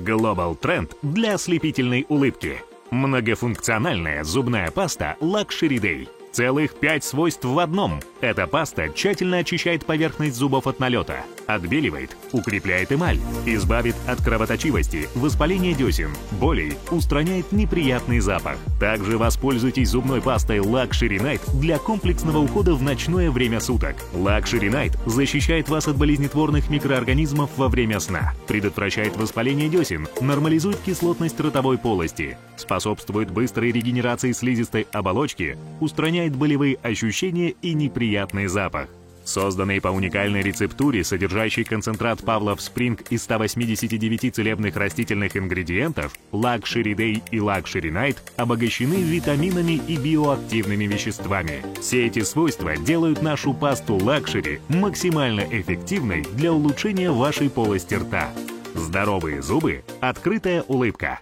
Global Trend для ослепительной улыбки. Многофункциональная зубная паста Luxury Day. Целых 5 свойств в одном. Эта паста тщательно очищает поверхность зубов от налета, отбеливает, укрепляет эмаль, избавит от кровоточивости, воспаления десен, болей, устраняет неприятный запах. Также воспользуйтесь зубной пастой Luxury Night для комплексного ухода в ночное время суток. Luxury Night защищает вас от болезнетворных микроорганизмов во время сна, предотвращает воспаление десен, нормализует кислотность ротовой полости, способствует быстрой регенерации слизистой оболочки, устраняет болевые ощущения и неприятный запах. Созданный по уникальной рецептуре, содержащей концентрат Pavlov Spring из 189 целебных растительных ингредиентов, Luxury Day и Luxury Night обогащены витаминами и биоактивными веществами. Все эти свойства делают нашу пасту Luxury максимально эффективной для улучшения вашей полости рта. Здоровые зубы, открытая улыбка.